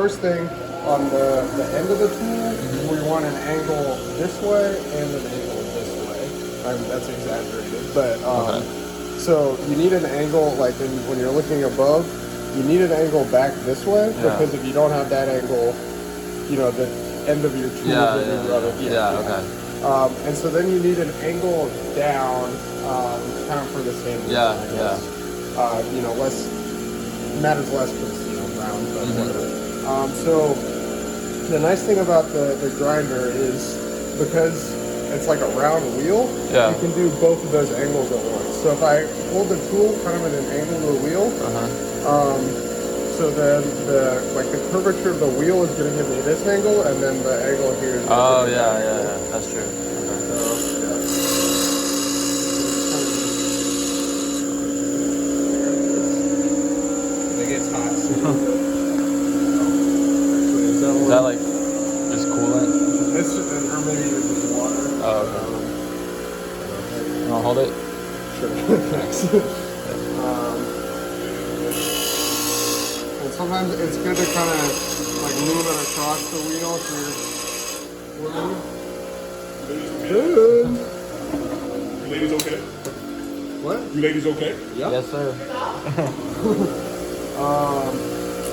First thing, on the end of the tool, we want an angle this way and an angle this way. I mean, that's exaggerated, but so you need an angle, like when you're looking above, you need an angle back this way, because if you don't have that angle, you know, the end of your tool will be rubbing. Okay. And so then you need an angle down, kind of for the same reason, you know, matters less for the steel round, but whatever. So the nice thing about the grinder is, because it's like a round wheel, you can do both of those angles at once. So if I hold the tool kind of at an angle to the wheel, so then the curvature of the wheel is going to give me this angle, and then the angle here is going to give me that's true. It gets hot. Is that like just coolant? It's just, or maybe even just water. Oh, okay. You want to hold it? Sure. Thanks. And sometimes it's good to kind of like move it across the wheel so you're good. You ladies okay? What? You ladies okay? Yeah. Yes, sir.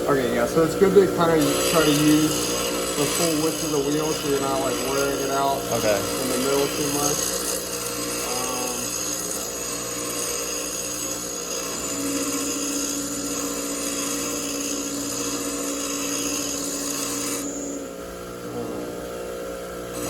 Okay, yeah, so it's good to kind of try to use the full width of the wheel so you're not like wearing it out in the middle too much.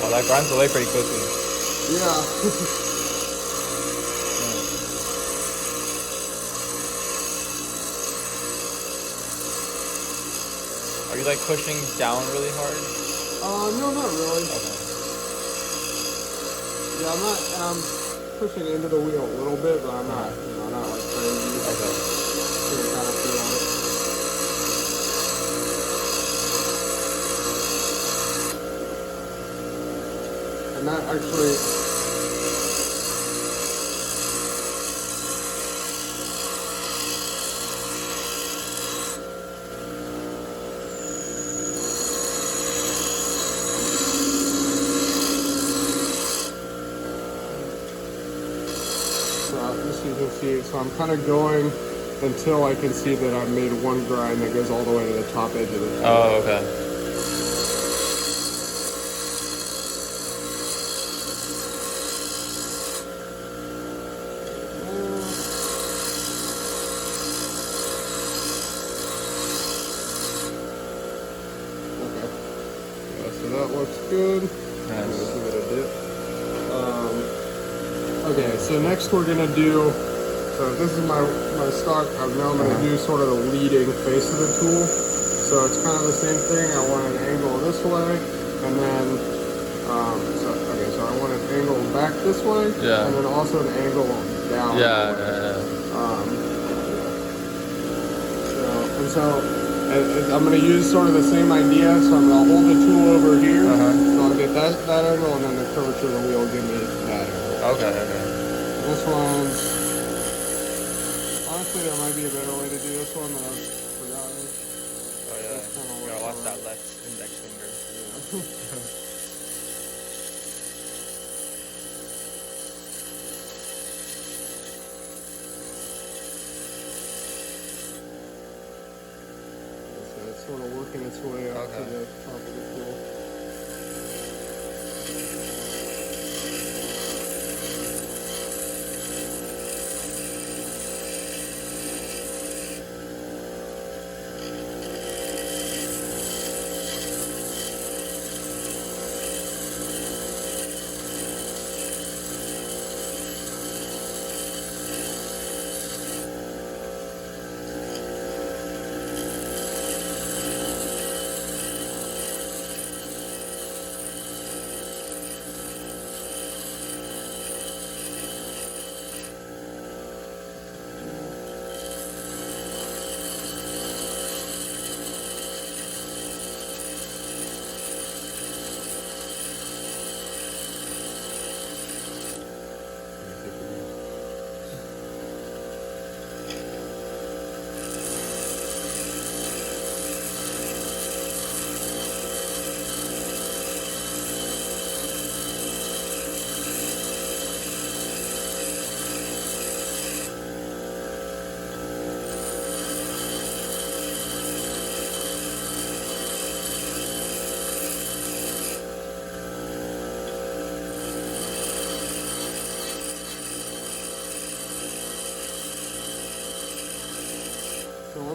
Oh, that grinds away pretty quickly. Yeah. Are you like pushing down really hard? No, not really. Okay. Yeah, I'm pushing into the wheel a little bit, but I'm not, you know, not like crazy. Okay. So you kind of feel it. And that actually, so you can see, so I'm kind of going until I can see that I've made one grind that goes all the way to the top edge of the tool. Oh, okay. So that looks good. Nice. Give it a dip. Okay, so next we're gonna do, so this is my stock, now I'm gonna do sort of the leading face of the tool. So it's kind of the same thing. I want an angle this way, and then, so I want an angle back this way, and then also an angle down. I'm going to use sort of the same idea, so I'm going to hold the tool over here, so I'll get that angle, and then the curvature of the wheel will give me that angle. Okay. And this one, honestly, there might be a better way to do this one that I've forgotten. Oh yeah, you gotta watch that left index finger. Yeah. It's sort of working its way up to the top of the tool.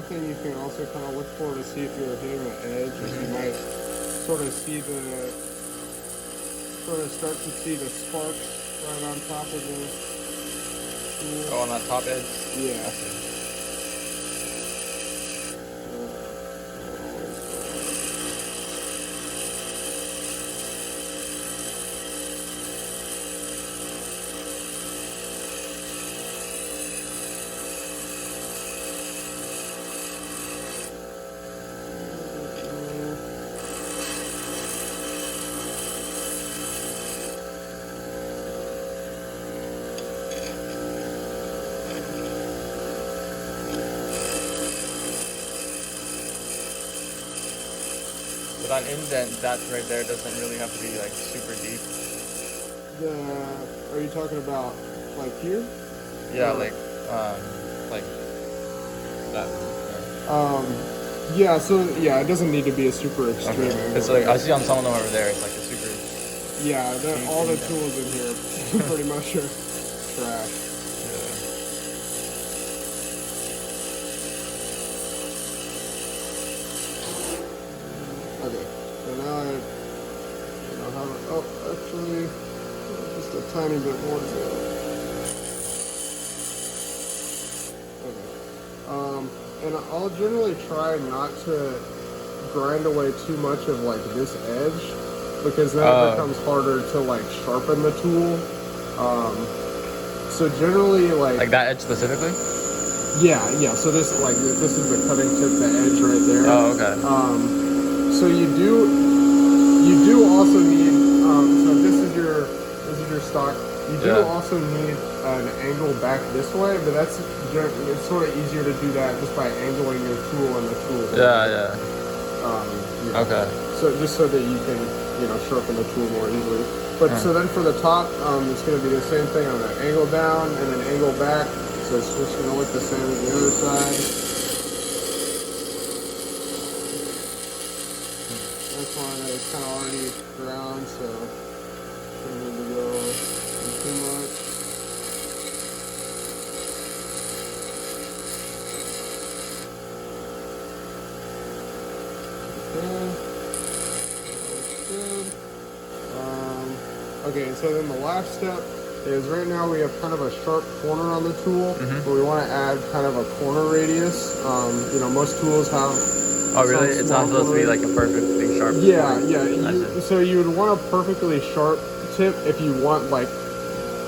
thing you can also kind of look for to see if you're hitting the edge, is you might sort of start to see the sparks right on top of the tool. Oh, on that top edge? Yeah. I see. That indent, that right there doesn't really have to be like super deep. Are you talking about like here? Yeah, like that. Yeah. So yeah, it doesn't need to be a super extreme. Okay. It's like I see on some of them over there. It's like a super. Yeah, all the tools in here pretty much are trash. Okay, so now I have it. Oh, actually, just a tiny bit more to go. Okay. And I'll generally try not to grind away too much of like this edge, because then it becomes harder to like sharpen the tool. So generally like that edge specifically? Yeah. So this is the cutting tip, the edge right there. Oh, okay. So you do also need so if this is your stock, you do also need an angle back this way, but it's sort of easier to do that just by angling your tool and the tool. Yeah. Okay. So just so that you can sharpen the tool more easily. But so then for the top, it's going to be the same thing. I'm going to angle down and then angle back. So it's just going to look the same as the other side. This one is kind of already ground, so shouldn't need to go too much. Okay, so then the last step is right now we have kind of a sharp corner on the tool, but we want to add kind of a corner radius. Most tools have. Oh, really? It's not supposed to be like a perfectly sharp. Yeah. So you would want a perfectly sharp tip if you want like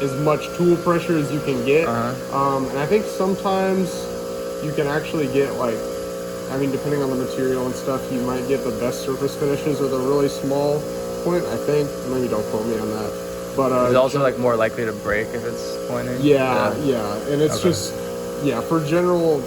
as much tool pressure as you can get. And I think sometimes you can actually get like, depending on the material and stuff, you might get the best surface finishes with a really small point. I think, maybe don't quote me on that. But it's also like more likely to break if it's pointing. Yeah. And it's just for general.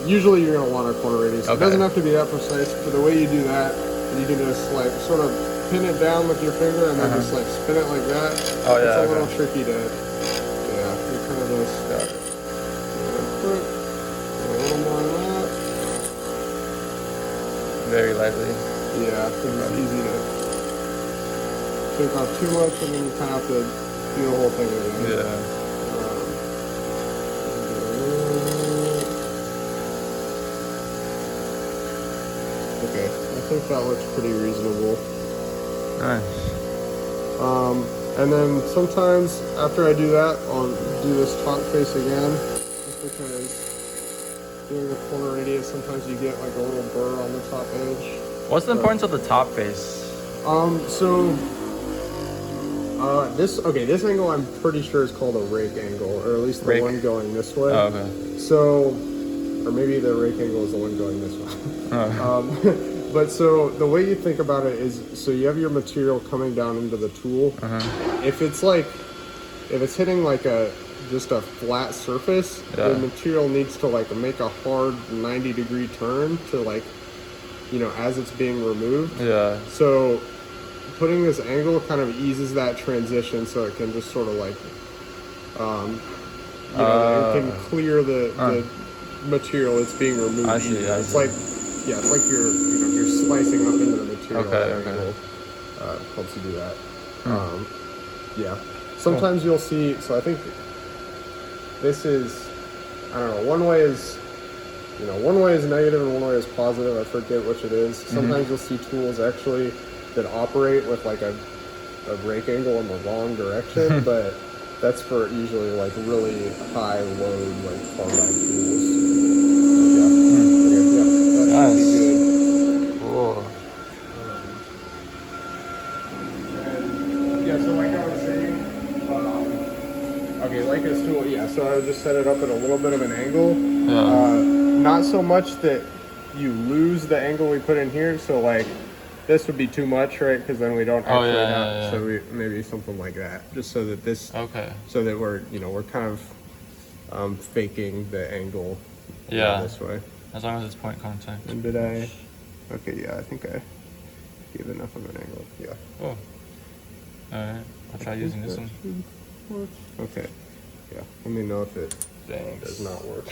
Usually you're gonna want a corner radius. It doesn't have to be that precise, but the way you do that, you can just like sort of pin it down with your finger and then just like spin it like that. Oh yeah. It's a little tricky to. Yeah, you kind of just. Put a little more on that. Very lightly. Yeah, because it's easy to take off too much, and then you kind of have to do the whole thing again. Yeah. Okay, I think that looks pretty reasonable. Nice. And then sometimes after I do that, I'll do this top face again, just because doing the corner radius, sometimes you get like a little burr on the top edge. What's the importance of the top face? This angle I'm pretty sure is called a rake angle, or at least the one going this way. Oh, okay. So, or maybe the rake angle is the one going this way. But so the way you think about it is, so you have your material coming down into the tool. If it's hitting like just a flat surface, the material needs to like make a hard 90-degree turn to like, as it's being removed. Yeah. So putting this angle kind of eases that transition, so it can just sort of like, it can clear the material that's being removed. I see. It's like you're slicing up into the material. Okay. Helps you do that. Sometimes you'll see. So I think this is, I don't know. One way is, you know, one way is negative and one way is positive. I forget which it is. Sometimes you'll see tools actually that operate with like a rake angle in the wrong direction, but that's for usually like really high load, like carbide tools. Yeah, that should be good. Cool. Yeah, so like I was saying, okay, like this tool, yeah, so I would just set it up at a little bit of an angle. Not so much that you lose the angle we put in here, so like this would be too much, right? Because then we don't actually have, so we maybe something like that, just so that this, so that we're, you know, we're kind of faking the angle this way. As long as it's point contact. And did I, okay, yeah, I think I gave enough of an angle, yeah. Oh. Alright, I'll try using this one. Okay, yeah, let me know if it Thanks. does not work.